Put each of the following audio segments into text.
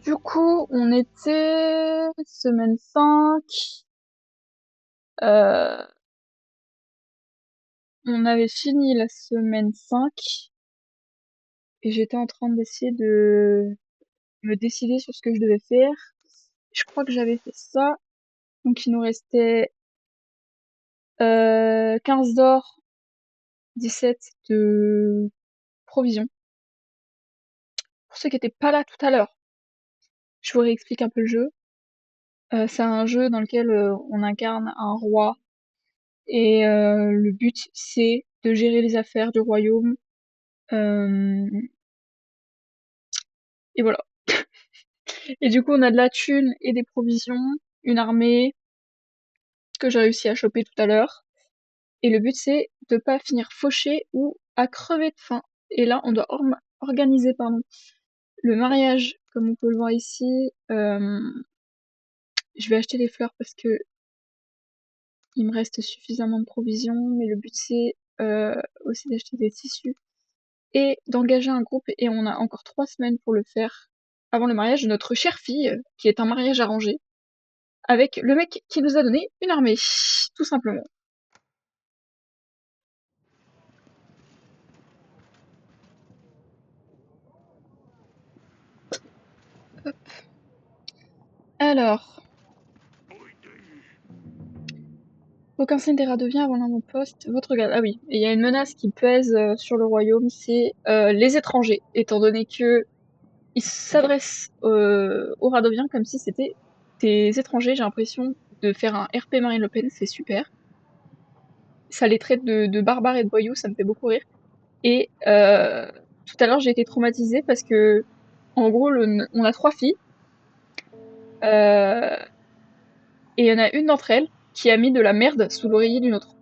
Du coup, on était semaine 5. euh, on avait fini la semaine 5 et j'étais en train d'essayer de me décider sur ce que je devais faire. Je crois que j'avais fait ça. Donc il nous restait 15 d'or, 17 de provisions. Pour ceux qui étaient pas là tout à l'heure, je vous réexplique un peu le jeu. C'est un jeu dans lequel on incarne un roi et le but c'est de gérer les affaires du royaume. Euh, et voilà. Et du coup, on a de la thune et des provisions, une armée que j'ai réussi à choper tout à l'heure. Et le but, c'est de pas finir fauché ou à crever de faim. Et là, on doit organiser, pardon, le mariage, comme on peut le voir ici. Je vais acheter des fleurs parce que il me reste suffisamment de provisions, mais le but, c'est aussi d'acheter des tissus et d'engager un groupe. Et on a encore 3 semaines pour le faire avant le mariage de notre chère fille, qui est un mariage arrangé, avec le mec qui nous a donné une armée, tout simplement. Alors, aucun signe des Radoviens avant l'avant-poste. Votre garde. Ah oui, et il y a une menace qui pèse sur le royaume, c'est les étrangers, étant donné que ils s'adressent aux Radoviens comme si c'était des étrangers. J'ai l'impression de faire un RP Marine Le Pen, c'est super. Ça les traite de barbares et de voyous, ça me fait beaucoup rire. Et tout à l'heure, j'ai été traumatisée parce que, en gros, on a 3 filles. Euh, et il y en a une d'entre elles qui a mis de la merde sous l'oreiller d'une autre.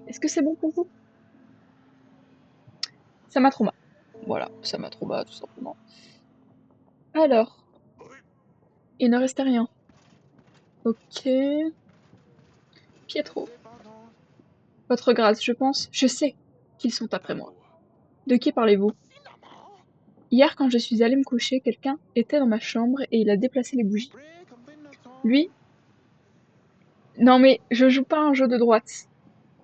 Est-ce que c'est bon pour vous? Ça m'a trauma. Voilà, ça m'a trauma, tout simplement. Alors, il ne restait rien. Ok. Pietro. Votre grâce, je pense. Je sais qu'ils sont après moi. De qui parlez-vous? Hier, quand je suis allée me coucher, quelqu'un était dans ma chambre et il a déplacé les bougies. Lui? Non mais, je joue pas un jeu de droite.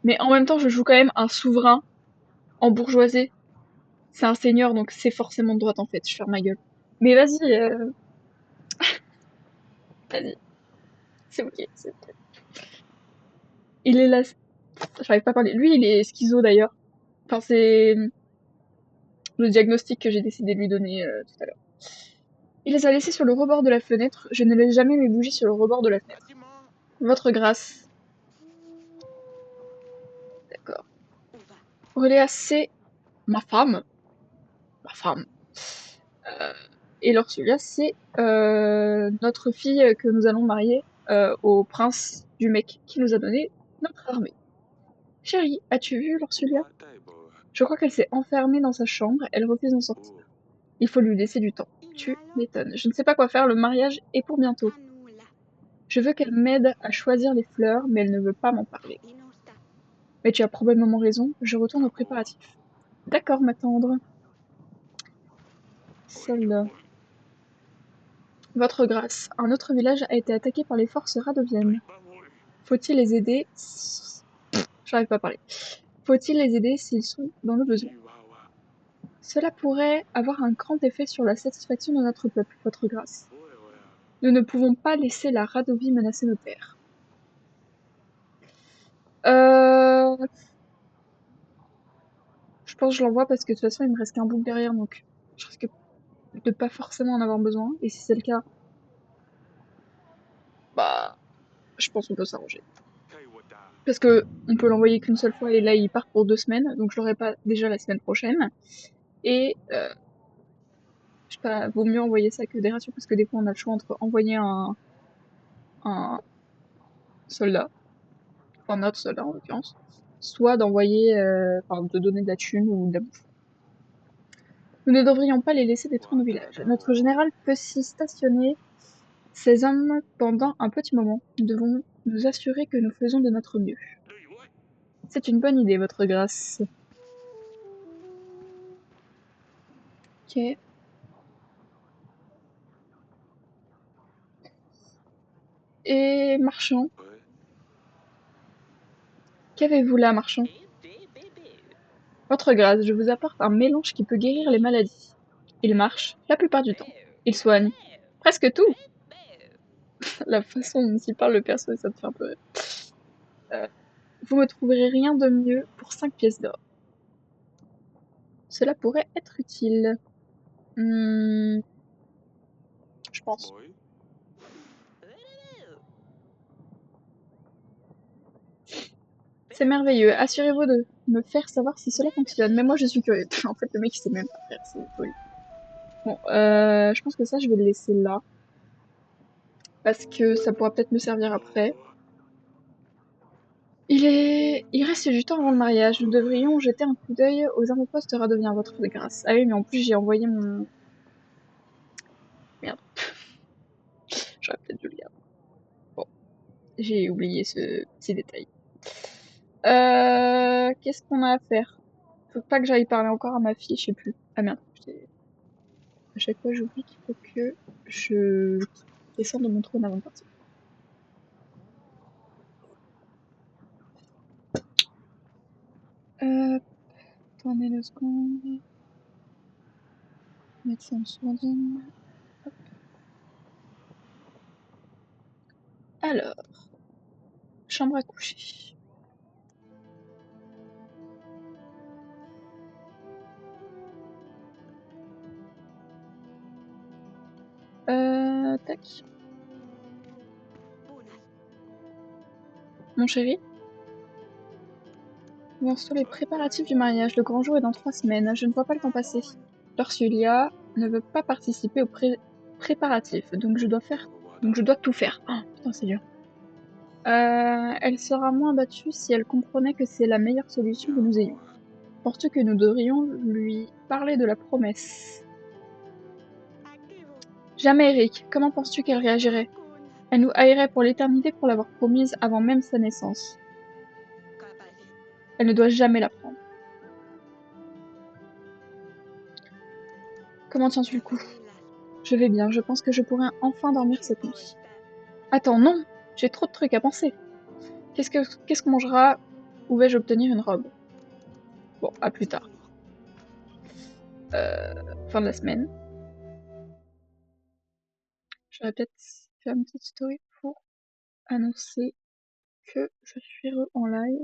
Mais en même temps, je joue quand même un souverain en bourgeoisie. C'est un seigneur, donc c'est forcément de droite en fait. Je ferme ma gueule. Mais vas-y, vas-y. C'est ok, c'est ok. Il est là. J'arrive pas à parler. Lui, il est schizo d'ailleurs. Enfin, c'est le diagnostic que j'ai décidé de lui donner tout à l'heure. Il les a laissés sur le rebord de la fenêtre. Je ne laisse jamais mes bougies sur le rebord de la fenêtre. Votre grâce. D'accord. Aurélia, c'est ma femme. Ma femme. Euh, et Lorsulia, c'est notre fille que nous allons marier au prince du mec qui nous a donné notre armée. Chérie, as-tu vu Lorsulia? Je crois qu'elle s'est enfermée dans sa chambre. Elle refuse d'en sortir. Il faut lui laisser du temps. Tu m'étonnes. Je ne sais pas quoi faire. Le mariage est pour bientôt. Je veux qu'elle m'aide à choisir les fleurs, mais elle ne veut pas m'en parler. Mais tu as probablement raison, je retourne aux préparatifs. D'accord, ma tendre. Celle-là. Votre grâce, un autre village a été attaqué par les forces radoviennes. Faut-il les aider? J'arrive pas à parler. Faut-il les aider s'ils sont dans le besoin? Cela pourrait avoir un grand effet sur la satisfaction de notre peuple, votre grâce. Nous ne pouvons pas laisser la Radovie menacer nos terres. Euh... Je pense que je l'envoie parce que de toute façon il me reste qu'un bouc derrière, donc je risque de pas forcément en avoir besoin. Et si c'est le cas, bah je pense qu'on peut s'arranger. Parce que on peut l'envoyer qu'une seule fois et là il part pour 2 semaines, donc je l'aurai pas déjà la semaine prochaine. Et je sais pas, vaut mieux envoyer ça que des rations parce que des fois on a le choix entre envoyer un soldat, enfin notre soldat en l'occurrence, soit d'envoyer, enfin de donner de la thune ou de la bouffe. Nous ne devrions pas les laisser détruire nos villages. Notre général peut s'y stationner ces hommes pendant un petit moment. Nous devons nous assurer que nous faisons de notre mieux. C'est une bonne idée, votre grâce. Ok. Et marchand. Qu'avez-vous là, marchand? Votre grâce, je vous apporte un mélange qui peut guérir les maladies. Il marche, la plupart du temps. Il soigne. Presque tout. La façon dont il parle le perso, ça te fait un peu rire. Vous me trouverez rien de mieux pour 5 pièces d'or. Cela pourrait être utile. Hmm, je pense. C'est merveilleux. Assurez-vous de me faire savoir si cela fonctionne. Mais moi, je suis curieux. En fait, le mec, il sait même pas faire. C'est folie. Bon, je pense que ça, je vais le laisser là. Parce que ça pourra peut-être me servir après. Il reste du temps avant le mariage. Nous devrions jeter un coup d'œil aux avant-postes Radovien, votre grâce. Ah oui, mais en plus, j'ai envoyé mon... Merde, j'aurais peut-être dû le garder. Bon, j'ai oublié ce petit détail. Qu'est-ce qu'on a à faire? Faut pas que j'aille parler encore à ma fille, je sais plus. Ah merde, à chaque fois j'oublie qu'il faut que je descende de mon trône avant de partir. Attendez 2 secondes. Mettre ça en sourdine. Hop. Alors, chambre à coucher. Tac. Mon chéri, commençons les préparatifs du mariage. Le grand jour est dans 3 semaines. Je ne vois pas le temps passer. Lorsulia ne veut pas participer aux préparatifs, donc je dois tout faire. Oh, putain, c'est dur. Elle sera moins abattue si elle comprenait que c'est la meilleure solution que nous ayons. Penses-tu que nous devrions lui parler de la promesse? Jamais, Eric. Comment penses-tu qu'elle réagirait? Elle nous haïrait pour l'éternité pour l'avoir promise avant même sa naissance. Elle ne doit jamais la prendre. Comment tiens-tu le coup? Je vais bien, je pense que je pourrai enfin dormir cette nuit. Attends, non! J'ai trop de trucs à penser. Qu'est-ce qu'on mangera? Où vais-je obtenir une robe? Bon, à plus tard. Fin de la semaine. J'aurais peut-être fait une petite story pour annoncer que je suis en live.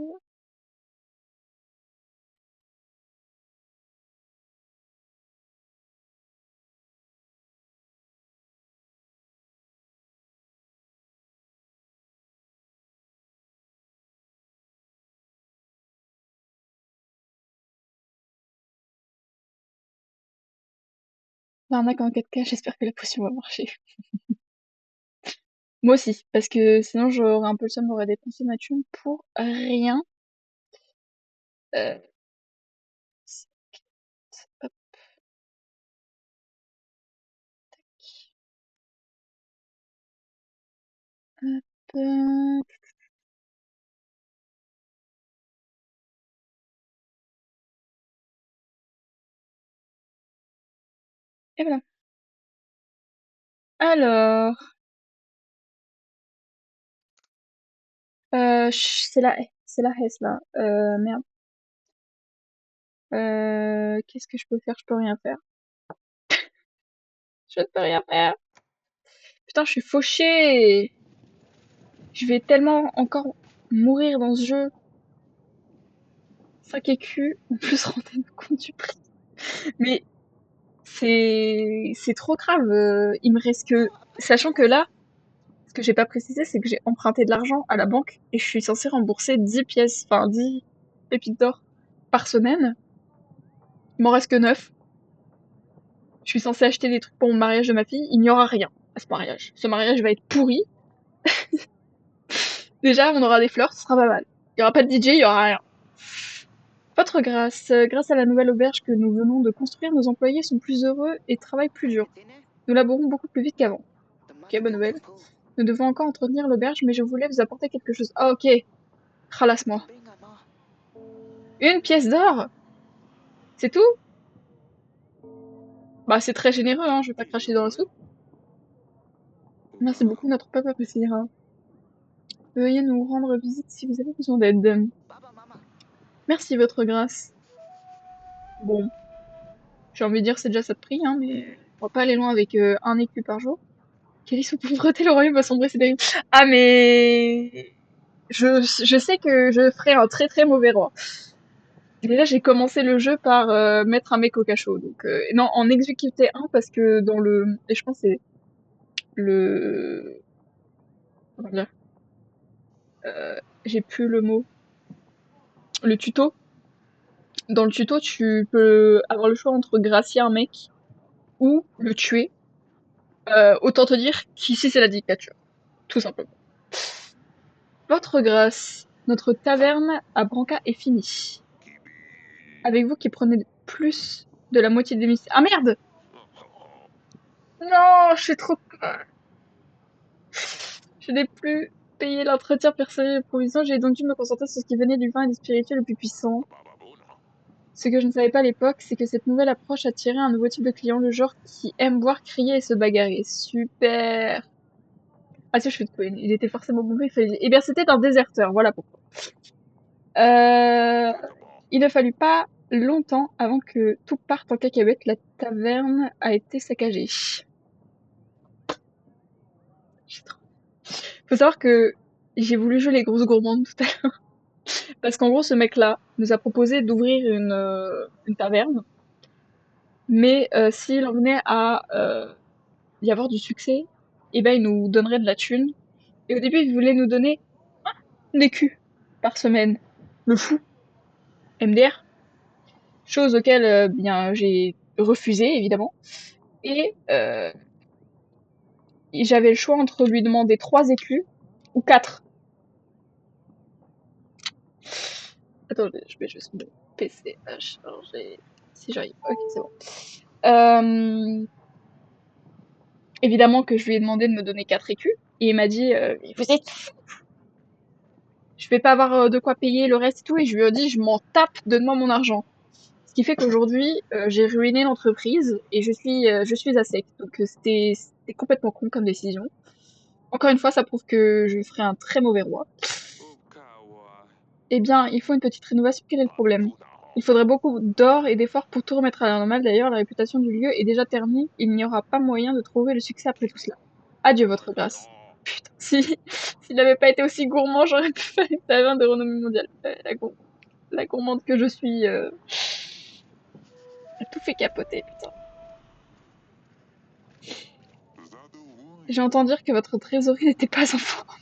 L'arnaque en 4K, j'espère que la potion va marcher. Moi aussi, parce que sinon j'aurais un peu le seum d'aurait dépensé ma thune pour rien. Euh, hop, hop, et voilà. Alors, c'est la Hesse là. Merde. Qu'est-ce que je peux faire? Je peux rien faire. Je ne peux rien faire. Putain, je suis fauchée. Je vais tellement encore mourir dans ce jeu. 5 écus, en plus rendez-vous compte du prix. Mais c'est trop grave. Il me reste que... Sachant que là, ce que j'ai pas précisé, c'est que j'ai emprunté de l'argent à la banque et je suis censée rembourser 10 pièces, enfin 10 pépites d'or par semaine. Il m'en reste que 9. Je suis censée acheter des trucs pour mon mariage de ma fille. Il n'y aura rien à ce mariage. Ce mariage va être pourri. Déjà, on aura des fleurs, ce sera pas mal. Il y aura pas de DJ, il y aura rien. Votre grâce, grâce à la nouvelle auberge que nous venons de construire, nos employés sont plus heureux et travaillent plus dur. Nous labourons beaucoup plus vite qu'avant. Ok, bonne nouvelle. Nous devons encore entretenir l'auberge, mais je voulais vous apporter quelque chose. Ah, ok. Ralasse-moi. Une pièce d'or? C'est tout? Bah, c'est très généreux, hein, je vais pas cracher dans la soupe. Merci beaucoup, notre papa appréciera. Veuillez nous rendre visite si vous avez besoin d'aide. Merci, votre grâce. Bon, j'ai envie de dire c'est déjà ça de prix, hein, mais on va pas aller loin avec un écu par jour. Quelle est sous pauvreté, le royaume va sombrer, c'est terrible. Ah, mais... je sais que je ferai un très très mauvais roi. Déjà, j'ai commencé le jeu par mettre un mec au cachot. Donc, non, en exécuter un parce que dans le... Et je pense que c'est le... Comment dire j'ai plus le mot. Le tuto. Dans le tuto, tu peux avoir le choix entre gracier un mec ou le tuer. Autant te dire qu'ici, c'est la dictature. Tout simplement. Votre grâce, notre taverne à Branca est finie. Avec vous qui prenez plus de la moitié des missions. Ah merde! Non, je suis trop... Je n'ai plus payé l'entretien personnel et provision, j'ai donc dû me concentrer sur ce qui venait du vin et des spirituels le plus puissant. Ce que je ne savais pas à l'époque, c'est que cette nouvelle approche attirait un nouveau type de client, le genre qui aime boire, crier et se bagarrer. Super! Ah si, je fais de quoi, il était forcément bon, il fallait... Eh bien, c'était un déserteur, voilà pourquoi. Il ne fallut pas longtemps avant que tout parte en cacahuète, la taverne a été saccagée. Faut savoir que j'ai voulu jouer les grosses gourmandes tout à l'heure. Parce qu'en gros, ce mec-là nous a proposé d'ouvrir une taverne. Mais s'il en venait à y avoir du succès, eh ben, il nous donnerait de la thune. Et au début, il voulait nous donner un écu par semaine. Le fou. MDR. Chose auquel, bien, j'ai refusé, évidemment. Et j'avais le choix entre lui demander 3 écus ou 4. Attendez, je vais juste mon PC à charger. Si j'arrive. Ok, c'est bon. Évidemment que je lui ai demandé de me donner 4 écus. Et il m'a dit, vous êtes fou, je vais pas avoir de quoi payer le reste et tout. Et je lui ai dit, je m'en tape, donne-moi mon argent. Ce qui fait qu'aujourd'hui, j'ai ruiné l'entreprise et je suis à sec. Donc c'était complètement con comme décision. Encore une fois, ça prouve que je ferai un très mauvais roi. Eh bien, il faut une petite rénovation. Quel est le problème? Il faudrait beaucoup d'or et d'efforts pour tout remettre à la normale. D'ailleurs, la réputation du lieu est déjà ternie. Il n'y aura pas moyen de trouver le succès après tout cela. Adieu, votre grâce. Putain, s'il n'avait pas été aussi gourmand, j'aurais pu faire une taverne de renommée mondiale. La gourmande que je suis, a tout fait capoter, putain. J'ai entendu dire que votre trésorerie n'était pas en forme.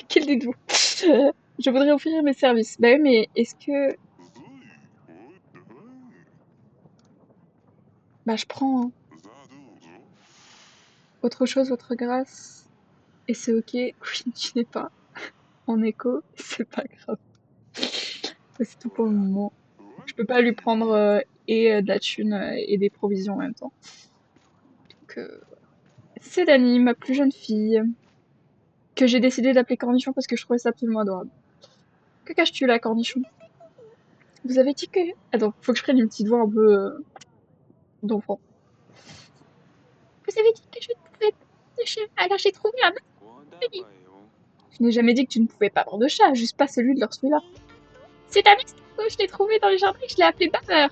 Quel dites-vous? Je voudrais offrir mes services. Bah oui, mais est-ce que... Bah je prends, hein. Autre chose, votre grâce. Et c'est ok. Oui, tu n'es pas en écho. C'est pas grave. C'est tout pour le moment. Je peux pas lui prendre de la thune et des provisions en même temps. Donc, c'est Dani, ma plus jeune fille, que j'ai décidé d'appeler Cornichon parce que je trouvais ça absolument adorable. Que caches-tu là, Cornichon? Vous avez dit que... Attends, faut que je prenne une petite voix un peu d'enfant. Vous avez dit que je ne pouvais pas de chat, alors j'ai trouvé un autre pays. Je n'ai jamais dit que tu ne pouvais pas avoir de chat, juste pas celui de leur celui-là. C'est un mix, je l'ai trouvé dans les jardins et je l'ai appelé Bammer.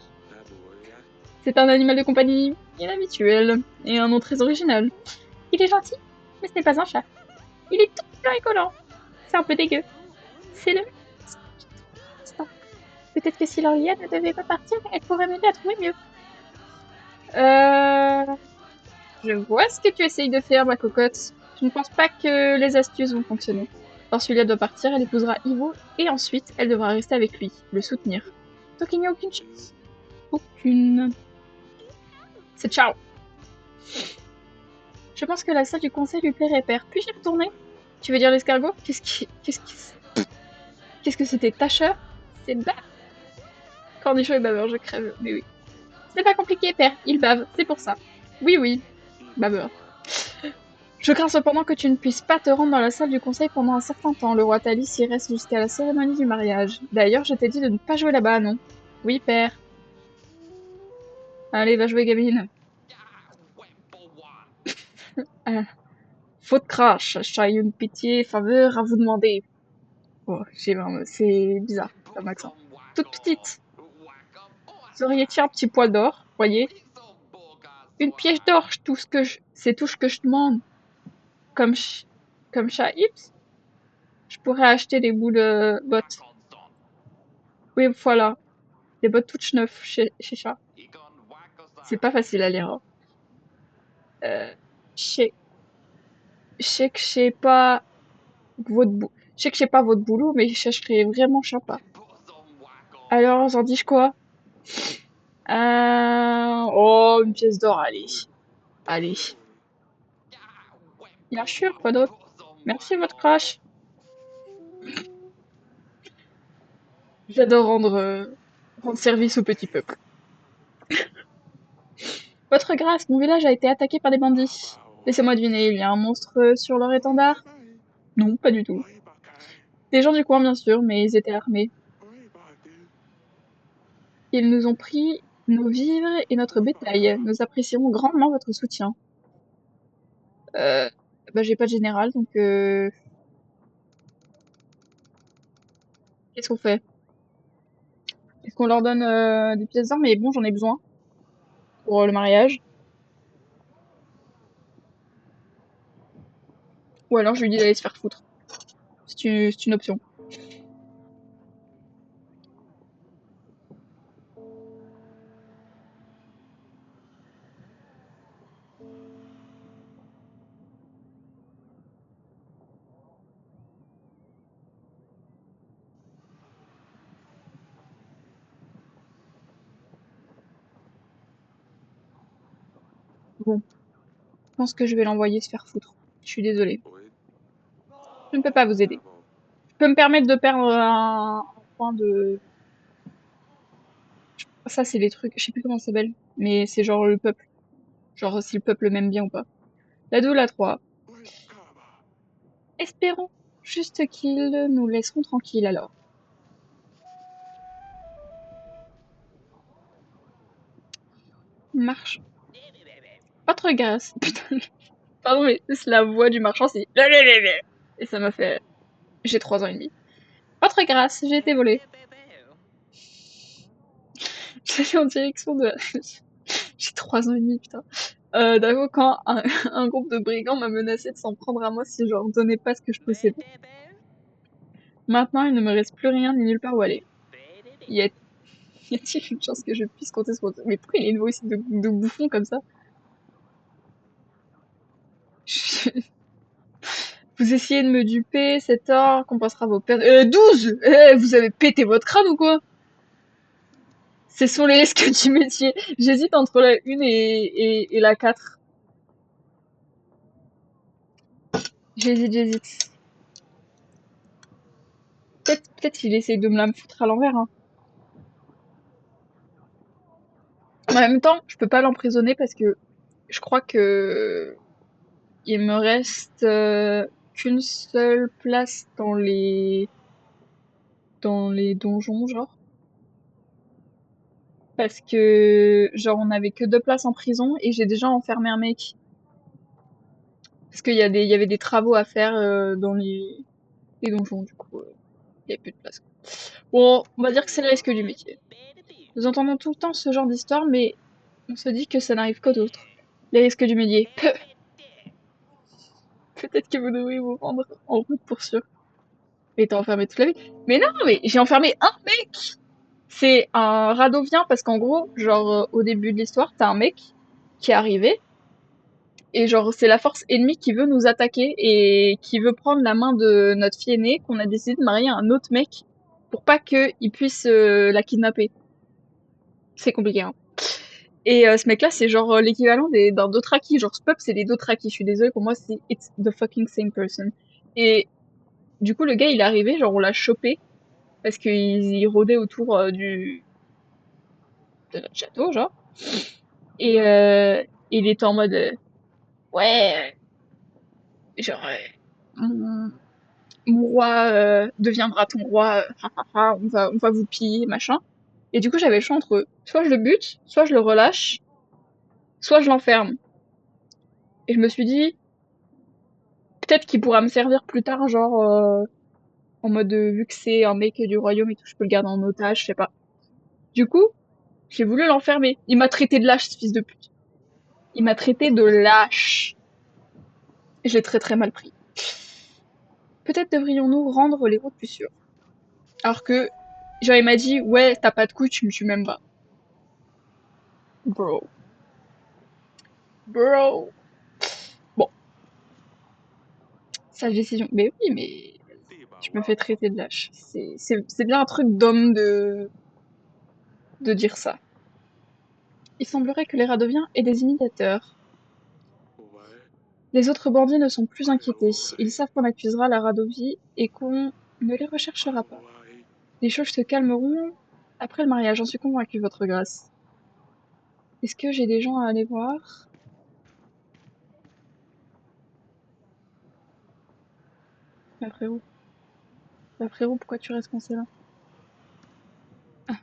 C'est un animal de compagnie inhabituel et un nom très original. Il est gentil, mais ce n'est pas un chat. Il est tout blanc et collant. C'est un peu dégueu. C'est le... Peut-être que si Lauriane ne devait pas partir, elle pourrait m'aider à trouver mieux. Je vois ce que tu essayes de faire, ma cocotte. Je ne pense pas que les astuces vont fonctionner. Lorsqu'Ulia doit partir, elle épousera Ivo et ensuite elle devra rester avec lui, le soutenir. Donc il n'y a aucune chance. Aucune. C'est ciao. Je pense que la salle du conseil lui plairait, père. Puis-je y retourner? Tu veux dire l'escargot? Qu'est-ce que c'était? Tâcheur? C'est bave. Cornichon et baveur, je crève, mais oui. Ce n'est pas compliqué, père. Il bave, c'est pour ça. Oui, oui. Baveur. Je crains cependant que tu ne puisses pas te rendre dans la salle du conseil pendant un certain temps. Le roi Thalys y reste jusqu'à la cérémonie du mariage. D'ailleurs, je t'ai dit de ne pas jouer là-bas, non? Oui, père. Allez, va jouer, gamine. Faute crash, j'ai une pitié, faveur à vous demander. Oh, c'est bizarre comme accent. Toute petite. Vous auriez-il un petit poil d'or, voyez? Une pièce d'or, c'est tout ce que je demande. Comme, comme chat Ips, je pourrais acheter des boules de bottes. Oui, voilà. Des bottes toutes neuves chez chat. C'est pas facile à lire, hein. Je sais, je sais que je sais pas je sais que je sais pas votre boulot, mais je chercherai vraiment sympa. Alors, j'en dis quoi? Oh, une pièce d'or, allez. Allez. Bien sûr, quoi d'autre? Merci, votre crush. J'adore rendre service au petit peuple. Votre grâce, mon village a été attaqué par des bandits. Laissez-moi deviner, il y a un monstre sur leur étendard? Non, pas du tout. Des gens du coin, bien sûr, mais ils étaient armés. Ils nous ont pris nos vivres et notre bétail. Nous apprécions grandement votre soutien. Euh, Bah, j'ai pas de général, donc qu'est-ce qu'on fait? Est-ce qu'on leur donne des pièces d'or? Mais bon, j'en ai besoin pour le mariage. Ou alors je lui dis d'aller se faire foutre. C'est une option. Bon, je pense que je vais l'envoyer se faire foutre. Je suis désolée. Je ne peux pas vous aider. Je peux me permettre de perdre un point de... Ça, c'est les trucs... Je sais plus comment ça s'appelle. Mais c'est genre le peuple. Genre si le peuple m'aime bien ou pas. La 2 ou la 3. Espérons juste qu'ils nous laisseront tranquilles alors. Marche. Votre grâce. Putain, pardon, mais c'est la voix du marchand, c'est... Et ça m'a fait... J'ai 3 ans et demi. Votre grâce, j'ai été volée. J'allais en direction de... J'ai 3 ans et demi, putain. D'avoue, quand un groupe de brigands m'a menacé de s'en prendre à moi si je leur donnais pas ce que je possédais. Maintenant, il ne me reste plus rien ni nulle part où aller. Y a- y a-t-il une chance que je puisse compter sur... Mais pourquoi il a une voix aussi de bouffon comme ça? Vous essayez de me duper, cet or compensera vos pertes. 12! Vous avez pété votre crâne ou quoi? Ce sont les risques du métier. J'hésite entre la 1 et la 4. J'hésite. Peut-être qu'il essaye de me la me foutre à l'envers, hein. En même temps, je peux pas l'emprisonner parce que je crois que il me reste qu'une seule place dans les donjons, genre. Parce que, genre, on avait que 2 places en prison et j'ai déjà enfermé un mec. Parce il y avait des travaux à faire dans les donjons, du coup, il y a plus de place, quoi. Bon, on va dire que c'est le risque du métier. Nous entendons tout le temps ce genre d'histoire, mais on se dit que ça n'arrive qu'aux autres. Les risques du métier. Peut-être que vous devriez vous rendre en route pour sûr. Mais t'as enfermé toute la vie. Mais non, mais j'ai enfermé un mec! C'est un radovien parce qu'en gros, genre, au début de l'histoire, t'as un mec qui est arrivé et genre, c'est la force ennemie qui veut nous attaquer et qui veut prendre la main de notre fille aînée qu'on a décidé de marier à un autre mec pour pas qu'il puisse la kidnapper. C'est compliqué, hein. Et ce mec-là, c'est genre l'équivalent d'un Dothraki. Genre, ce peuple, c'est des Dothraki. Je suis désolée, pour moi, c'est it's the fucking same person. Et du coup, le gars, il est arrivé, genre, on l'a chopé parce qu'il rôdait autour de notre château, genre. Et il était en mode, ouais, genre, mon, mon roi deviendra ton roi, on va vous piller, machin. Et du coup, j'avais le choix entre eux. Soit je le bute, soit je le relâche, soit je l'enferme. Et je me suis dit, peut-être qu'il pourra me servir plus tard, genre, en mode, vu que c'est un mec du royaume et tout, je peux le garder en otage, je sais pas. Du coup, j'ai voulu l'enfermer. Il m'a traité de lâche, ce fils de pute. Il m'a traité de lâche. Et je l'ai très très mal pris. Peut-être devrions-nous rendre les routes plus sûres. Alors que, genre, il m'a dit, ouais, t'as pas de couilles, tu me tues même pas. Bro. Bro. Bon, sage décision. Mais oui, mais je me fais traiter de lâche. C'est bien un truc d'homme de dire ça. Il semblerait que les Radoviens aient des imitateurs. Les autres bandits ne sont plus inquiétés. Ils savent qu'on accusera la Radovie et qu'on ne les recherchera pas. Les choses se calmeront après le mariage, j'en suis convaincue, votre grâce. Est-ce que j'ai des gens à aller voir? Bah frérot. Bah frérot, pourquoi tu restes coincé là? Ah,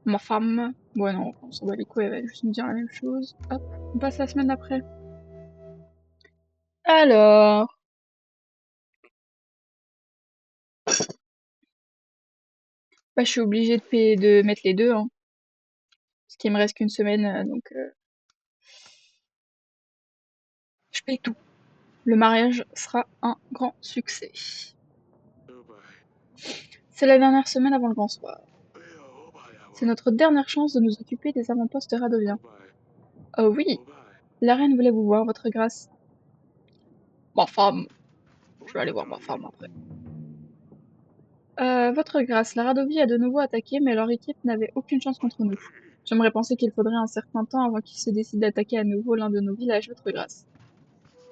ma femme. Ouais non, on s'en bat les couilles, elle va juste nous dire la même chose. Hop, on passe la semaine après. Alors, bah je suis obligée de mettre les deux, hein. Parce qu'il me reste qu'une semaine, donc je paye tout. Le mariage sera un grand succès. C'est la dernière semaine avant le grand soir. C'est notre dernière chance de nous occuper des avant-postes radoviens. Oh oui, la reine voulait vous voir, votre grâce. Ma femme. Je vais aller voir ma femme après. Votre grâce, la Radovie a de nouveau attaqué, mais leur équipe n'avait aucune chance contre nous. J'aimerais penser qu'il faudrait un certain temps avant qu'ils se décident d'attaquer à nouveau l'un de nos villages, votre grâce.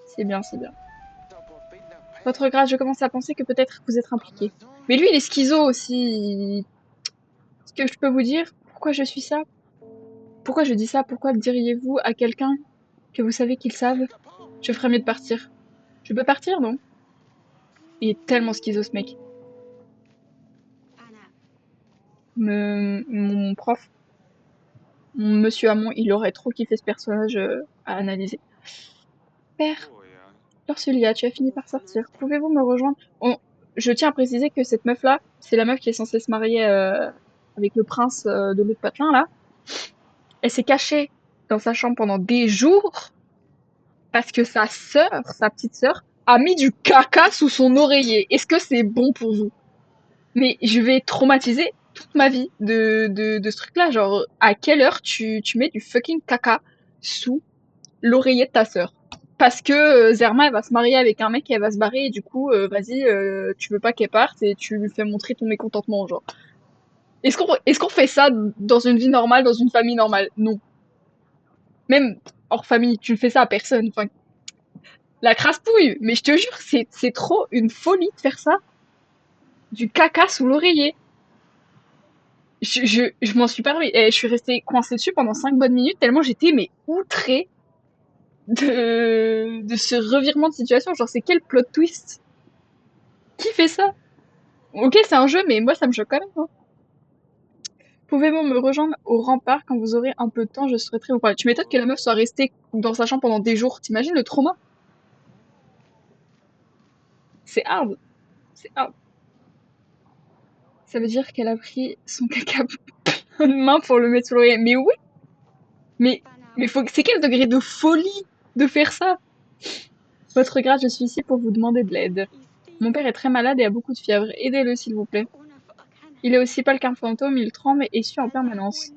C'est bien, c'est bien. Votre grâce, je commence à penser que peut-être vous êtes impliqué. Mais lui, il est schizo aussi. Est-ce que je peux vous dire pourquoi je suis ça? Pourquoi je dis ça? Pourquoi diriez-vous à quelqu'un que vous savez qu'ils savent? Je ferais mieux de partir. Je peux partir, non? Il est tellement schizo, ce mec. Mon prof, mon monsieur Hamon, il aurait trop kiffé ce personnage à analyser. Père, Lorsulia, tu as fini par sortir. Pouvez-vous me rejoindre? Je tiens à préciser que cette meuf-là, c'est la meuf qui est censée se marier avec le prince de l'autre patelin, là. Elle s'est cachée dans sa chambre pendant des jours parce que sa sœur, sa petite sœur, a mis du caca sous son oreiller. Est-ce que c'est bon pour vous? Mais je vais traumatiser toute ma vie de ce truc-là. Genre, à quelle heure tu mets du fucking caca sous l'oreiller de ta sœur? Parce que Zerma, elle va se marier avec un mec et elle va se barrer, et du coup, vas-y, tu veux pas qu'elle parte et tu lui fais montrer ton mécontentement, genre. Est-ce qu'on fait ça dans une vie normale, dans une famille normale? Non. Même hors famille, tu ne fais ça à personne. Enfin, la crasse-pouille. Mais je te jure, c'est trop une folie de faire ça. Du caca sous l'oreiller. Je m'en suis pas remis. Et je suis restée coincée dessus pendant 5 bonnes minutes tellement j'étais mais outrée de ce revirement de situation. Genre, c'est quel plot twist? Qui fait ça? Ok, c'est un jeu, mais moi ça me choque quand même, hein. Pouvez-vous me rejoindre au rempart quand vous aurez un peu de temps? Je souhaiterais vous parler. Tu m'étonnes que la meuf soit restée dans sa chambre pendant des jours. T'imagines le trauma? C'est hard. C'est hard. Ça veut dire qu'elle a pris son caca plein de main pour le mettre sous l'oreiller. Mais oui, mais, c'est quel degré de folie de faire ça? Votre grâce, je suis ici pour vous demander de l'aide. Mon père est très malade et a beaucoup de fièvre. Aidez-le, s'il vous plaît. Il est aussi pâle qu'un fantôme, il tremble et sue en permanence.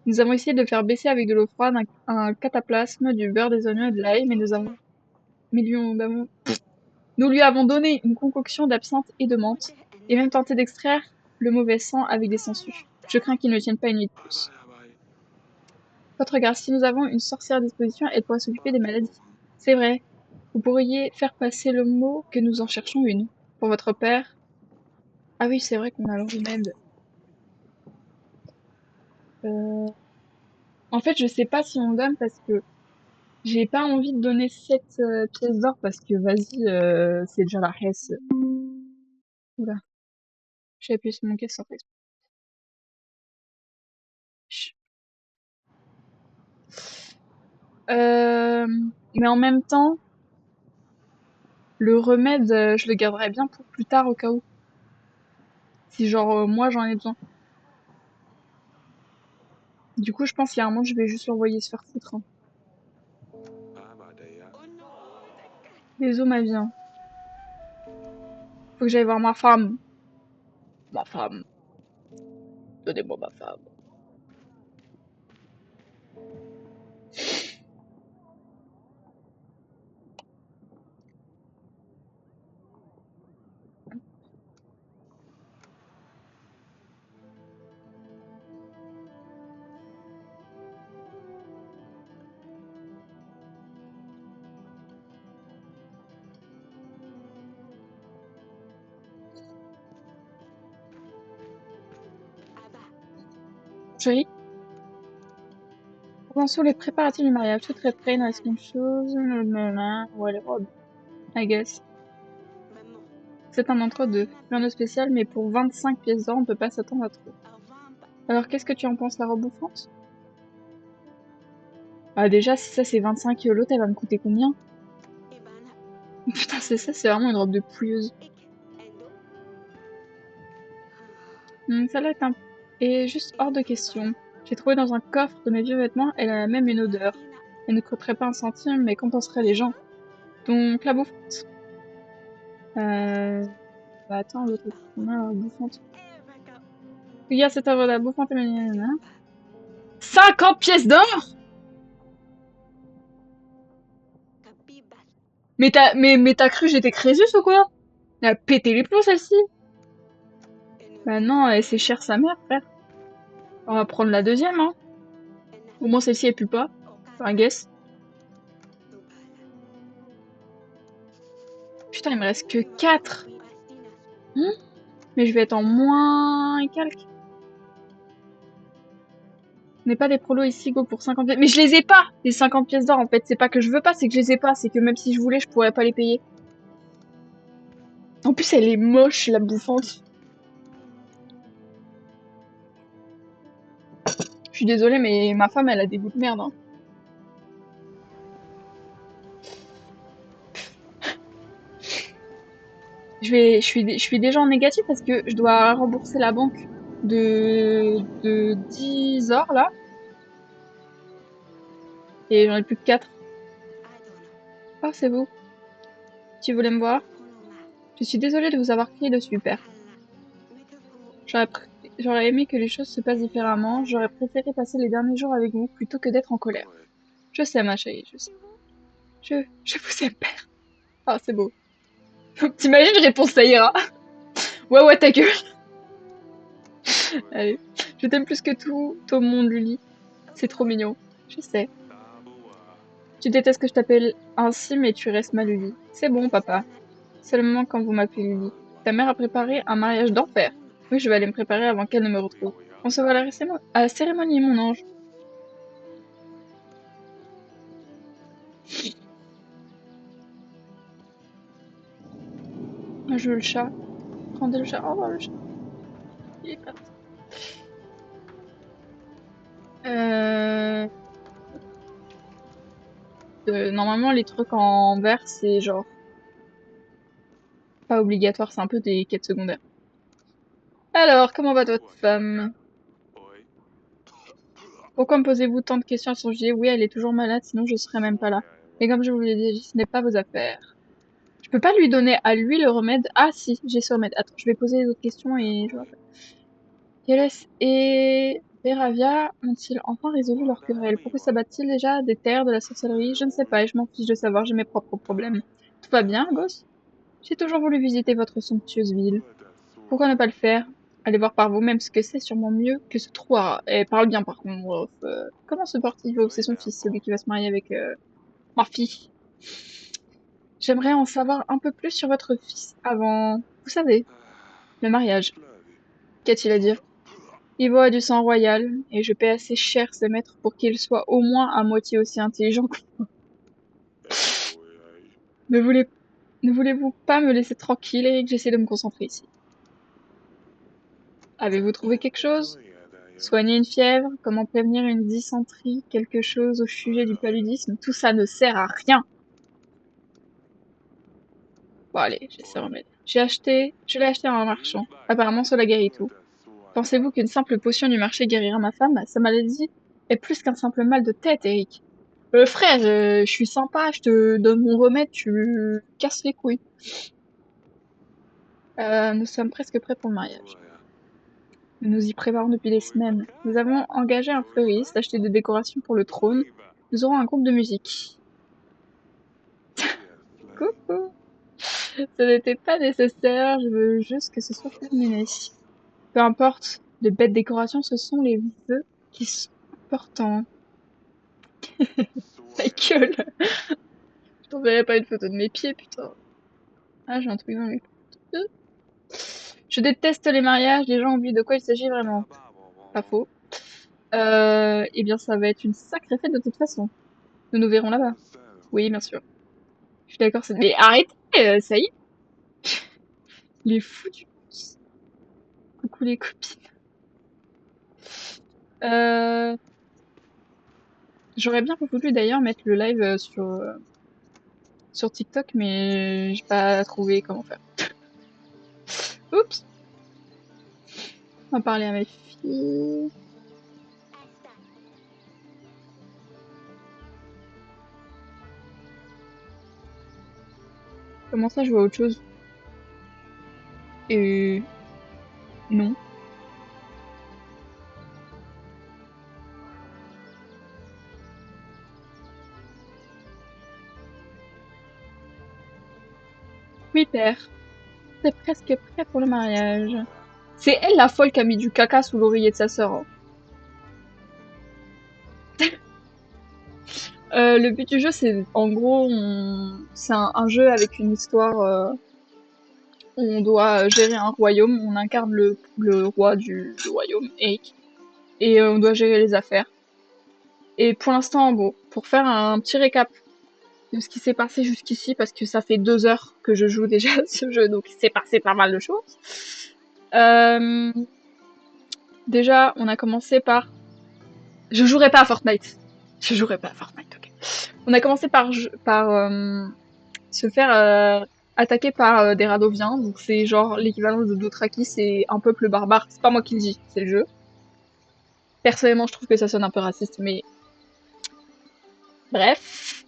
Nous avons essayé de le faire baisser avec de l'eau froide, un cataplasme, du beurre, des oignons et de l'ail, nous lui avons donné une concoction d'absinthe et de menthe, et même tenté d'extraire le mauvais sang avec des sangsues. Je crains qu'il ne tienne pas une nuit de plus. Votre grâce, si nous avons une sorcière à disposition, elle pourrait s'occuper des maladies. C'est vrai. Vous pourriez faire passer le mot que nous en cherchons une. Pour votre père. Ah oui, c'est vrai qu'on a l'Eurimède. Euh... En fait, je sais pas si on donne parce que j'ai pas envie de donner 7 pièces d'or parce que vas-y, c'est déjà la hesse. Oula, j'ai appuyé sur mon caisse sans faire exprès. Chut. Mais en même temps, le remède, je le garderai bien pour plus tard au cas où. Si genre moi j'en ai besoin. Du coup, je pense qu'il y a un moment, je vais juste l'envoyer se faire foutre, hein. Désolé ma vie, hein. Faut que j'aille voir ma femme. Ma femme. Donnez-moi ma femme. Chérie, commençons les préparatifs du mariage. Tout est prêt, il ne reste qu'une chose. Nanana. Ouais, les robes. I guess. C'est un entre-deux. Rien de spécial, mais pour 25 pièces d'or, on peut pas s'attendre à trop. Alors, qu'est-ce que tu en penses, la robe bouffante? Ah, déjà, si ça c'est 25 l'autre, elle va me coûter combien? Putain, c'est ça, c'est vraiment une robe de pouilleuse. Celle-là est juste hors de question. J'ai trouvé dans un coffre de mes vieux vêtements, elle a même une odeur. Elle ne coûterait pas un centime, mais compenseraient les gens. Donc, la bouffante. Bah attends, l'autre, combien la bouffante? Regarde cette œuvre, la bouffante, 50 pièces d'or! Mais t'as cru que j'étais Crésus ou quoi? Elle a pété les plombs, celle-ci! Bah non, c'est cher sa mère, frère. On va prendre la deuxième, hein. Au moins celle-ci elle pue pas. Enfin, guess. Putain, il me reste que 4. Mais je vais être en moins et calque. On n'est pas des prolos ici, go pour 50 pièces. Mais je les ai pas, les 50 pièces d'or en fait. C'est pas que je veux pas, c'est que je les ai pas. C'est que même si je voulais, je pourrais pas les payer. En plus, elle est moche, la bouffante. Je suis désolée, mais ma femme, elle a des goûts de merde, hein. Je suis déjà en négatif parce que je dois rembourser la banque de 10 heures là. Et j'en ai plus que 4. Oh, c'est vous. Tu voulais me voir? Je suis désolée de vous avoir crié dessus, père. J'aurais aimé que les choses se passent différemment. J'aurais préféré passer les derniers jours avec vous plutôt que d'être en colère. Je sais, ma chérie, je sais. Je vous aime, père. Ah, c'est beau. T'imagines, je réponds ça ira. Ouais, ouais, ta gueule. Allez. Je t'aime plus que tout au monde, Lily. C'est trop mignon. Je sais. Tu détestes que je t'appelle ainsi, mais tu restes ma Lily. C'est bon, papa. Seulement quand vous m'appelez Lily. Ta mère a préparé un mariage d'enfer. Oui, je vais aller me préparer avant qu'elle ne me retrouve. On se voit à la cérémonie, mon ange. Moi, je veux le chat. Rendez le chat. Au revoir, le chat. Il est parti. Euh... Normalement, les trucs en vert, c'est genre pas obligatoire, c'est un peu des quêtes secondaires. Alors, comment va votre femme? Pourquoi me posez-vous tant de questions à son sujet? Oui, elle est toujours malade, sinon je serais même pas là. Et comme je vous l'ai dit, ce n'est pas vos affaires. Je peux pas lui donner à lui le remède. Ah si, j'ai ce remède. Attends, je vais poser les autres questions et je vous rappelle. Kéles et Beravia ont-ils enfin résolu leur querelle? Pourquoi s'abattent-ils déjà des terres de la sorcellerie? Je ne sais pas et je m'en fiche de savoir, j'ai mes propres problèmes. Tout va bien, gosse? J'ai toujours voulu visiter votre somptueuse ville. Pourquoi ne pas le faire? Allez voir par vous-même ce que c'est sûrement mieux que ce trou à... Eh, parle bien par contre, Wolf. Comment se porte-t-il? C'est son fils, celui qui va se marier avec ma fille. J'aimerais en savoir un peu plus sur votre fils avant... Vous savez, le mariage. Qu'a-t-il à dire? Ivo a du sang royal, et je paie assez cher ses maîtres pour qu'il soit au moins à moitié aussi intelligent que... Ne voulez... Ne voulez-vous pas me laisser tranquille, Eric? J'essaie de me concentrer ici. Avez-vous trouvé quelque chose? Soigner une fièvre, comment prévenir une dysenterie, quelque chose au sujet du paludisme, tout ça ne sert à rien. Bon allez, j'ai ce remède. Je l'ai acheté à un marchand. Apparemment cela guérit tout. Pensez-vous qu'une simple potion du marché guérira ma femme? Sa maladie est plus qu'un simple mal de tête, Eric. Frère, je suis sympa, je te donne mon remède, tu casses les couilles. Nous sommes presque prêts pour le mariage. Nous nous y préparons depuis des semaines. Nous avons engagé un fleuriste, acheté des décorations pour le trône. Nous aurons un groupe de musique. Coucou. Ce n'était pas nécessaire, je veux juste que ce soit terminé. Peu importe, de bêtes décorations, ce sont les vœux qui sont importants. Ta gueule. Je t'enverrai pas une photo de mes pieds, putain. Ah, j'ai un truc dans les... Je déteste les mariages, les gens oublient de quoi il s'agit vraiment. Pas faux. Eh bien, ça va être une sacrée fête de toute façon. Nous nous verrons là-bas. Oui, bien sûr. Je suis d'accord, c'est... Mais arrêtez, ça y est. Il est fou du... Coucou les copines. J'aurais bien voulu d'ailleurs mettre le live sur TikTok, mais j'ai pas trouvé comment faire. Oups. On va parler à mes filles. Comment ça, je vois autre chose? Non. Oui, père. C'est presque prêt pour le mariage. C'est elle la folle qui a mis du caca sous l'oreiller de sa sœur. Hein. Le but du jeu, c'est en gros, c'est un jeu avec une histoire où on doit gérer un royaume. On incarne le roi du royaume, Eric, et on doit gérer les affaires. Et pour l'instant, bon, pour faire un petit récap de ce qui s'est passé jusqu'ici, parce que ça fait 2 heures que je joue déjà à ce jeu, donc il s'est passé pas mal de choses. Euh, Déjà, on a commencé par... Je jouerai pas à Fortnite. Je jouerai pas à Fortnite, ok. On a commencé par se faire attaquer par des Radoviens, donc c'est genre l'équivalent de Dothraki, c'est un peuple barbare. C'est pas moi qui le dis, c'est le jeu. Personnellement, je trouve que ça sonne un peu raciste, mais bref.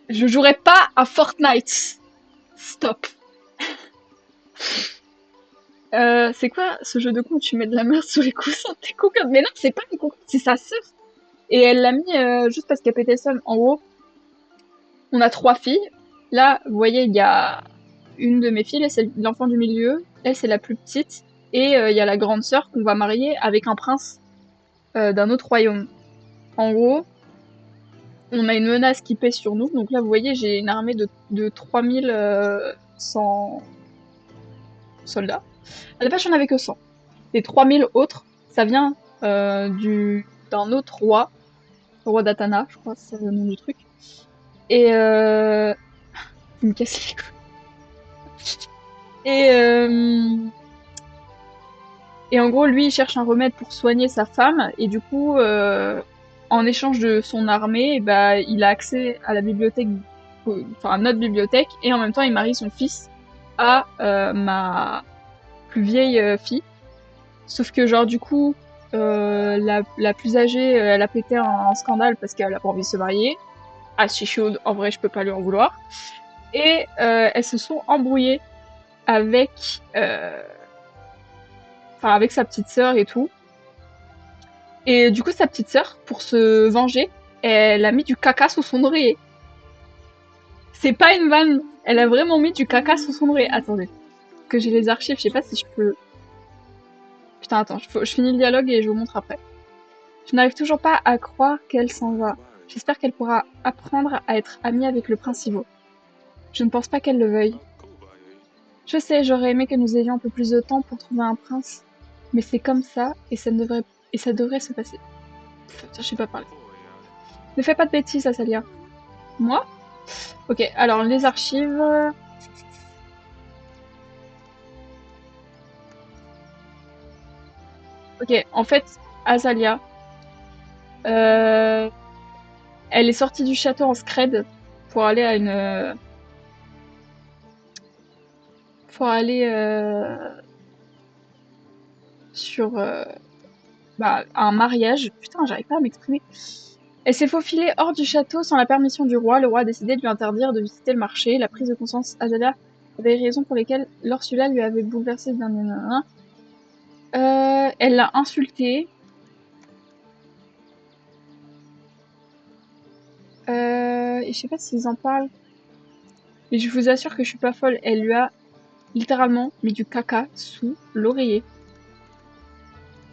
Je jouerai pas à Fortnite. Stop. C'est quoi ce jeu de con où tu mets de la merde sous les coussins? T'es con comme... Mais non, c'est pas une con, c'est sa sœur. Et elle l'a mis juste parce qu'elle pétait seule. En gros, on a 3 filles. Là, vous voyez, il y a une de mes filles, c'est l'enfant du milieu. Elle, c'est la plus petite. Et il y a la grande sœur qu'on va marier avec un prince d'un autre royaume. En gros, on a une menace qui pèse sur nous. Donc là, vous voyez, j'ai une armée de 3100 soldats. À la base, j'en avais que 100. Les 3000 autres, ça vient d'un autre roi, le roi d'Atana, je crois, c'est le nom du truc. Et il me casse les couilles. Et en gros, lui, il cherche un remède pour soigner sa femme, et du coup, en échange de son armée, bah, il a accès à la bibliothèque, enfin à notre bibliothèque, et en même temps, il marie son fils à ma plus vieille fille. Sauf que genre du coup, la plus âgée, elle a pété un scandale parce qu'elle a pas envie de se marier. Ah, c'est chaud, en vrai, je peux pas lui en vouloir. Et elles se sont embrouillées avec, enfin avec sa petite sœur et tout. Et du coup, sa petite sœur, pour se venger, elle a mis du caca sous son oreiller. C'est pas une vanne. Elle a vraiment mis du caca sous son oreiller. Attendez, que j'ai les archives, je sais pas si je peux. Putain, attends, je finis le dialogue et je vous montre après. Je n'arrive toujours pas à croire qu'elle s'en va. J'espère qu'elle pourra apprendre à être amie avec le prince Ivo. Je ne pense pas qu'elle le veuille. Je sais, j'aurais aimé que nous ayons un peu plus de temps pour trouver un prince. Mais c'est comme ça, et ça devrait se passer. Putain, je sais pas parler. Ne fais pas de bêtises, Asalia. Moi? Ok, alors les archives... Ok, en fait, Azalia, euh, elle est sortie du château en scred pour aller à une... pour aller sur un mariage. Putain, j'arrive pas à m'exprimer. Elle s'est faufilée hors du château sans la permission du roi. Le roi a décidé de lui interdire de visiter le marché. La prise de conscience, Azalia avait raison pour lesquelles Lorsula lui avait bouleversé d'un... elle l'a insulté. Et je sais pas s'ils en parlent. Mais je vous assure que je suis pas folle. Elle lui a littéralement mis du caca sous l'oreiller.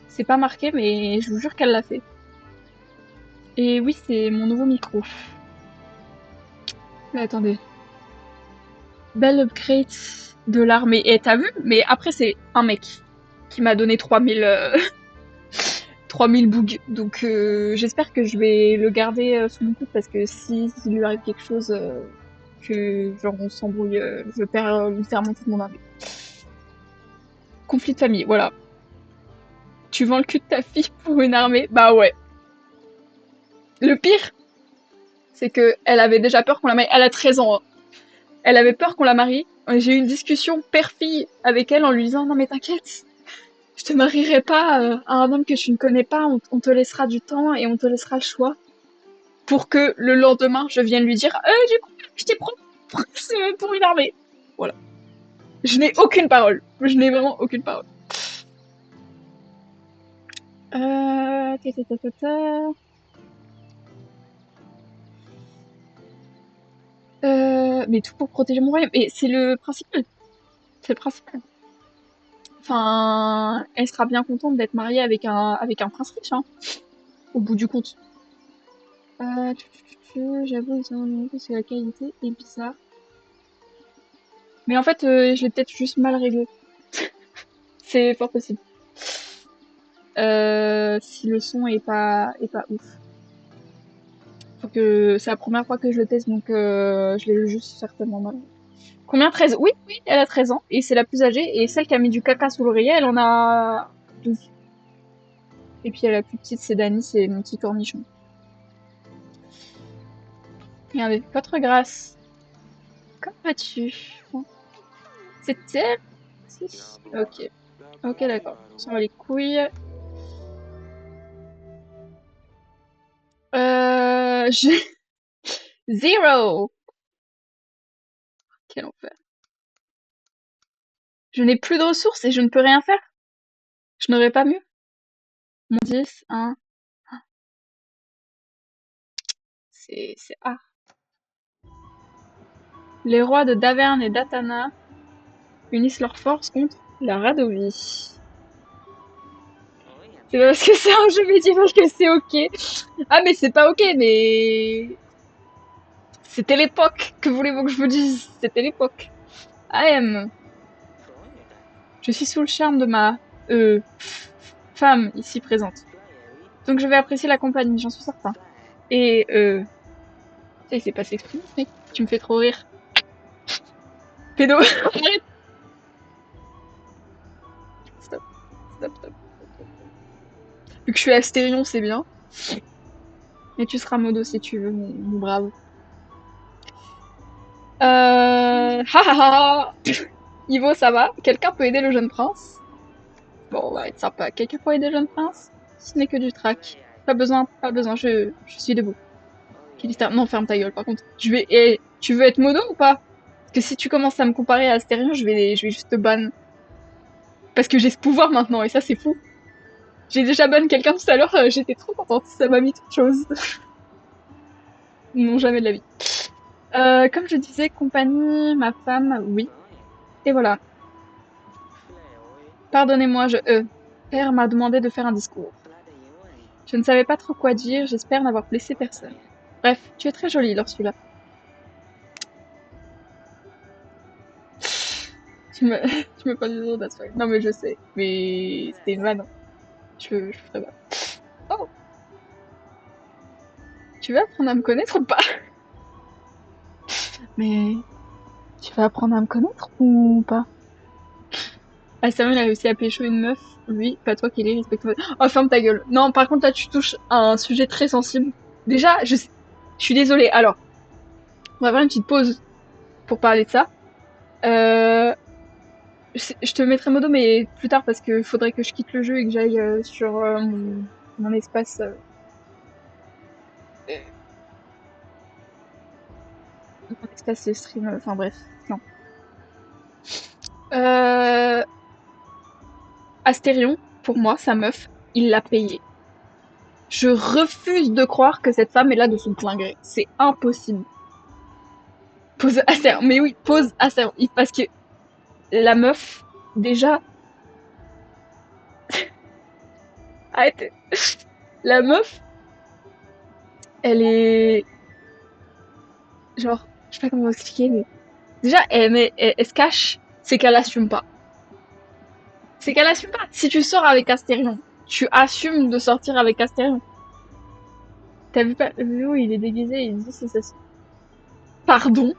C'est pas marqué, mais je vous jure qu'elle l'a fait. Et oui, c'est mon nouveau micro. Mais attendez. Belle upgrade de l'armée. Et t'as vu? Mais après, c'est un mec qui m'a donné 3000, 3000 bugs. Donc j'espère que je vais le garder sous mon coude parce que si il lui arrive quelque chose, que genre on s'embrouille, je perds littéralement toute mon armée. Conflit de famille, voilà. Tu vends le cul de ta fille pour une armée? Bah ouais. Le pire, c'est que elle avait déjà peur qu'on la marie. Elle a 13 ans. Hein. Elle avait peur qu'on la marie. J'ai eu une discussion père-fille avec elle en lui disant non mais t'inquiète, je te marierai pas à un homme que tu ne connais pas. On te laissera du temps et on te laissera le choix pour que le lendemain je vienne lui dire du coup je t'ai promis pour une armée. Voilà. Je n'ai aucune parole. Je n'ai vraiment aucune parole. Ta, ta, ta, ta, ta. Mais tout pour protéger mon royaume. Et c'est le principal. C'est le principal. Enfin, elle sera bien contente d'être mariée avec un prince riche, hein, au bout du compte. J'avoue, ils ont parce que la qualité est bizarre. Mais en fait, je l'ai peut-être juste mal réglé. C'est fort possible. Si le son est pas ouf. Faut que c'est la première fois que je le teste, donc je l'ai juste certainement mal. Combien? 13? Oui, oui, elle a 13 ans. Et c'est la plus âgée. Et celle qui a mis du caca sous l'oreiller, elle en a 12. Et puis la plus petite, c'est Dani, c'est mon petit cornichon. Regardez, votre grâce. Comment vas-tu? Bon. C'est elle? Si. Ok. Ok, d'accord. On s'en va les couilles. J'ai... Zero! Quel enfer. Je n'ai plus de ressources et je ne peux rien faire. Je n'aurais pas mieux. Mon 10, 1. C'est A. Les rois de Daverne et d'Atana unissent leurs forces contre la Radovie. C'est parce que c'est un jeu médiéval que c'est ok. Ah, mais c'est pas ok, mais... C'était l'époque. Que voulez-vous que je vous dise? C'était l'époque. AM. Je suis sous le charme de ma... femme ici présente. Donc je vais apprécier la compagnie, j'en suis certain. Et ça, il sait pas s'exprimer, ce mec. Tu me fais trop rire. Pédo. Arrête. Stop, stop, stop. Vu que je suis Astérion, c'est bien. Mais tu seras modo si tu veux, mon brave. Ha ha ha. Ivo, ça va? Quelqu'un peut aider le jeune prince? Bon, on va être sympa. Quelqu'un peut aider le jeune prince? Ce n'est que du trac. Pas besoin, pas besoin, je suis debout. Kilistar, non, ferme ta gueule, par contre. Tu veux être mono ou pas? Parce que si tu commences à me comparer à Astérion, je vais juste te ban. Parce que j'ai ce pouvoir maintenant, et ça, c'est fou. J'ai déjà ban quelqu'un tout à l'heure, j'étais trop contente, ça m'a mis toute chose. Non, jamais de la vie. Comme je disais, compagnie, ma femme, oui. Et voilà. Pardonnez-moi, Père m'a demandé de faire un discours. Je ne savais pas trop quoi dire, j'espère n'avoir blessé personne. Bref, tu es très jolie, Lorsula. Tu me, tu me parles de that's fine. Non, mais je sais. Mais c'était une vanne. Je ferais pas. Oh! Tu veux apprendre à me connaître ou pas? Mais tu vas apprendre à me connaître ou pas? Ah, Samuel a réussi à pécho une meuf. Oui, pas toi qui les respecte. Oh, ferme ta gueule. Non, par contre, là, tu touches à un sujet très sensible. Déjà, je suis désolée. Alors, on va faire une petite pause pour parler de ça. Euh, je te mettrai modo, mais plus tard, parce que faudrait que je quitte le jeu et que j'aille sur mon espace. Mon espace de stream. Enfin, bref. Non. Euh, Astérion, pour moi, sa meuf, il l'a payé. Je refuse de croire que cette femme est là de son plein gré. C'est impossible. Pose Astérion. Mais oui, pose Astérion. Parce que la meuf, déjà, arrête. La meuf, elle est, genre, je sais pas comment expliquer, mais déjà, elle se cache, c'est qu'elle assume pas. C'est qu'elle assume pas. Si tu sors avec Astérion, tu assumes de sortir avec Astérion. T'as vu pas, vu où il est déguisé, il dit c'est ça. Pardon,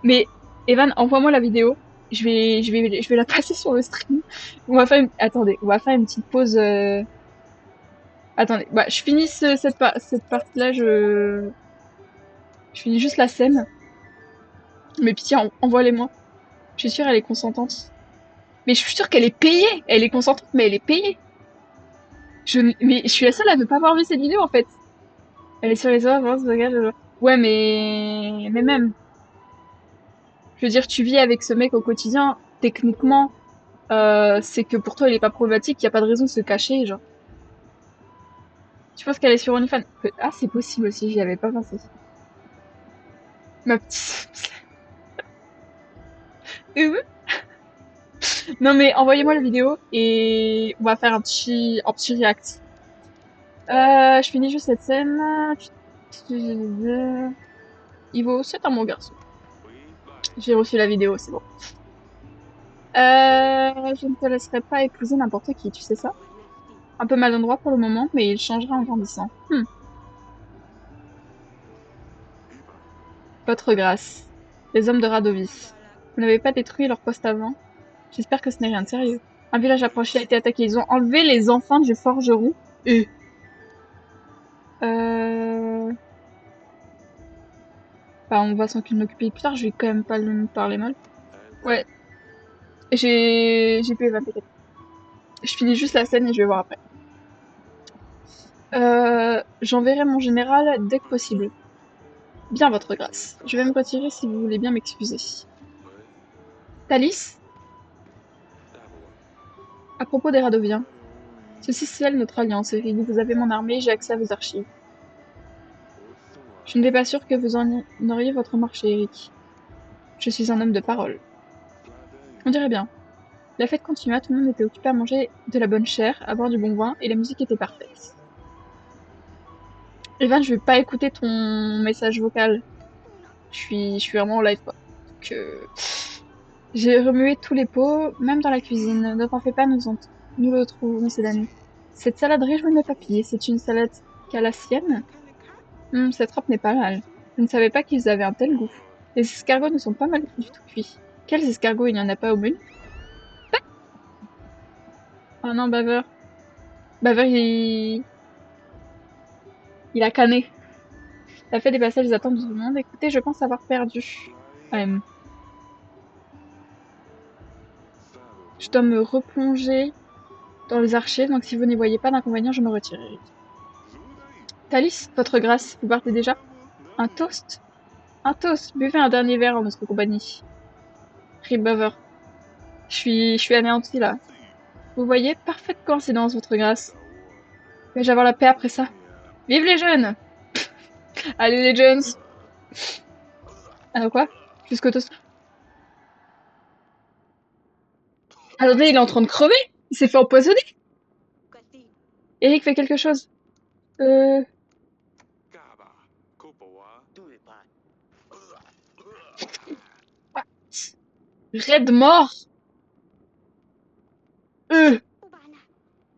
mais Evan, envoie-moi la vidéo. Je vais la passer sur le stream. Attendez, on va faire une petite pause. Attendez, bah, je finis cette partie-là, je finis juste la scène. Mais pitié, envoie-les-moi. Je suis sûre, elle est consentante. Mais je suis sûre qu'elle est payée. Elle est consentante, mais elle est payée. Mais je suis la seule à ne pas avoir vu cette vidéo, en fait. Elle est sur les offres, hein, regarde. Ouais, mais même. Je veux dire, tu vis avec ce mec au quotidien. Techniquement, c'est que pour toi, il est pas problématique. Y a pas de raison de se cacher, genre. Tu penses qu'elle est sur OnlyFans? Ah, c'est possible aussi, j'y avais pas pensé. Ma petite... Non mais envoyez-moi la vidéo et on va faire un petit react. Je finis juste cette scène. Ivo, c'est un bon garçon. J'ai reçu la vidéo, c'est bon. Je ne te laisserai pas épouser n'importe qui, tu sais ça? Un peu maladroit pour le moment, mais il changera en grandissant. Votre grâce. Les hommes de Radovis. Vous n'avez pas détruit leur poste avant? J'espère que ce n'est rien de sérieux. Un village approché a été attaqué. Ils ont enlevé les enfants du forgeron. Et... Euh... Bah, on va s'en occuper plus tard. Je vais quand même pas lui parler mal. Ouais. J'ai pu évacuer. Je finis juste la scène et je vais voir après. J'enverrai mon général dès que possible. Bien, votre grâce. Je vais me retirer si vous voulez bien m'excuser. Thalys, à propos des Radoviens. Ceci scelle notre alliance, Eric. Vous avez mon armée, j'ai accès à vos archives. Je ne vais pas sûr que vous en auriez votre marché, Eric. Je suis un homme de parole. On dirait bien. La fête continua, tout le monde était occupé à manger de la bonne chair, à boire du bon vin, et la musique était parfaite. Evan, je vais pas écouter ton message vocal. Je suis vraiment en live, quoi. Donc, j'ai remué tous les pots, même dans la cuisine. Ne t'en fais pas, nous le trouvons ces années. Cette salade réjouit mes papilles. C'est une salade calassienne. Cette robe n'est pas mal. Je ne savais pas qu'ils avaient un tel goût. Les escargots ne sont pas mal du tout cuits. Quels escargots? Il n'y en a pas au menu? Oh non, Baver. Baver, il a canné. La fait des passages, ils attendent tout le monde. Écoutez, je pense avoir perdu. Je dois me replonger dans les archives, donc si vous n'y voyez pas d'inconvénient, je me retire. Thalys, votre grâce, vous partez déjà? Un toast? Un toast! Buvez un dernier verre en notre compagnie. Rip Baver. Je suis anéanti là. Vous voyez, parfaite coïncidence, votre grâce. Vais-je avoir la paix après ça? Vive les jeunes! Allez les jeunes! Alors quoi? Jusqu'au toast. Attendez, il est en train de crever! Il s'est fait empoisonner! Eric fait quelque chose. Red mort!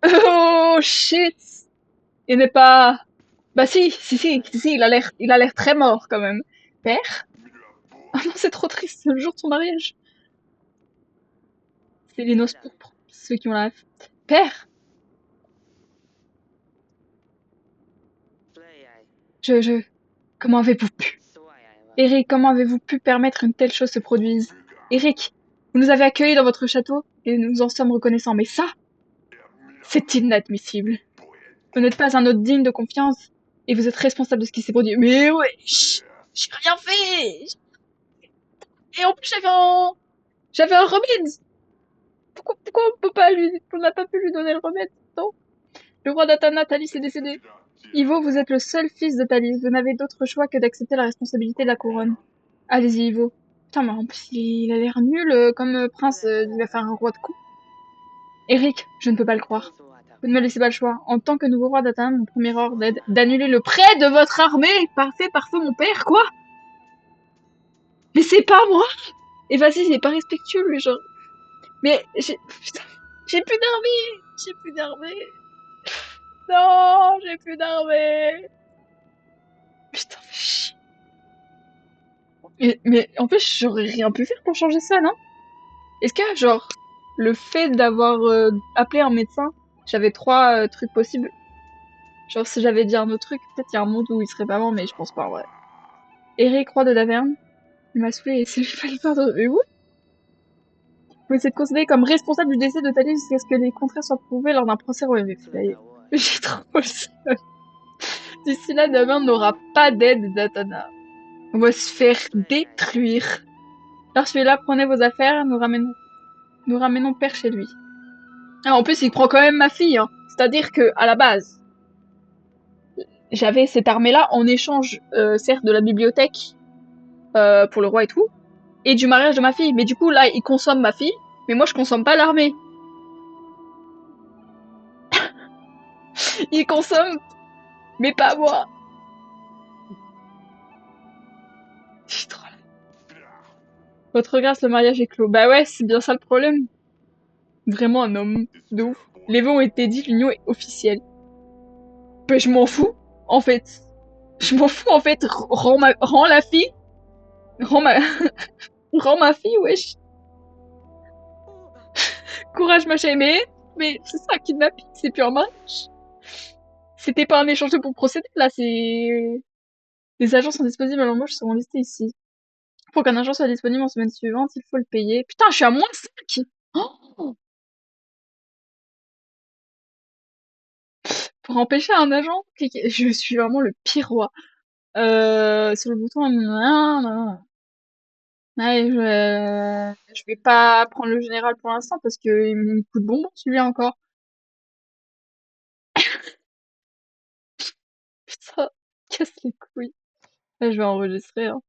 Oh shit! Il n'est pas... Bah si, il a l'air très mort quand même. Père? Ah non, c'est trop triste, c'est le jour de son mariage. C'est les noces pourpres, ceux qui ont la ref. Père! Je... Comment avez-vous pu? Eric, comment avez-vous pu permettre qu'une telle chose se produise? Eric, vous nous avez accueillis dans votre château et nous en sommes reconnaissants, mais ça, c'est inadmissible. Vous n'êtes pas un hôte digne de confiance et vous êtes responsable de ce qui s'est produit. Mais ouais, j'ai rien fait! Et en plus, j'avais un remède! Pourquoi on n'a pas pu lui donner le remède? Non. Le roi d'Atana, Thalys est décédé. Ivo, vous êtes le seul fils de Thalys. Vous n'avez d'autre choix que d'accepter la responsabilité de la couronne. Allez-y, Ivo. Putain, mais en plus, il a l'air nul comme prince. Il va faire un roi de coup. Eric, je ne peux pas le croire. Vous ne me laissez pas le choix. En tant que nouveau roi d'Atana, mon premier ordre est d'annuler le prêt de votre armée. Parfait, mon père, quoi? Mais c'est pas moi! Et vas-y, c'est pas respectueux, lui, genre. Mais putain, j'ai plus d'armée! J'ai plus d'armée! Non, j'ai plus d'armée! Putain, fais chier. Mais en fait, j'aurais rien pu faire pour changer ça, non? Est-ce que, genre, le fait d'avoir appelé un médecin, j'avais trois trucs possibles. Genre, si j'avais dit un autre truc, peut-être il y a un monde où il serait pas mort, mais je pense pas en vrai. Eric, roi de Laverne, il m'a saoulé et c'est lui fallait faire de... Mais oui! Vous êtes considéré comme responsable du décès de Thalys jusqu'à ce que les contraires soient prouvés lors d'un procès royal. J'ai trop le seum. D'ici là, Laverne n'aura pas d'aide d'Atana. On va se faire détruire. Alors celui-là, prenez vos affaires, nous ramenons père chez lui. Ah, en plus, il prend quand même ma fille, hein. C'est-à-dire que, à la base, j'avais cette armée-là en échange, certes, de la bibliothèque, pour le roi et tout, et du mariage de ma fille. Mais du coup, là, il consomme ma fille, mais moi, je consomme pas l'armée. Il consomme, mais pas moi. Votre grâce, le mariage est clos. Bah ouais, c'est bien ça le problème. Vraiment un homme de ouf. Les vœux ont été dits, l'union est officielle. Bah, je m'en fous, en fait. Je m'en fous, en fait. Rends la fille. Rends ma, rends ma fille, wesh. Courage, ma chérie. Mais c'est ça, kidnapping, c'est plus un mariage. C'était pas un échange de bons procédés, là, c'est... Les agents sont disponibles à l'embauche seront listés ici. Pour qu'un agent soit disponible en semaine suivante, il faut le payer. Putain, je suis à -5! Oh, pour empêcher un agent, je suis vraiment le pire roi. Sur le bouton, ouais, je vais pas prendre le général pour l'instant parce qu'il me coûte bonbon celui-là encore. Putain, casse les couilles. Là, je vais enregistrer, hein.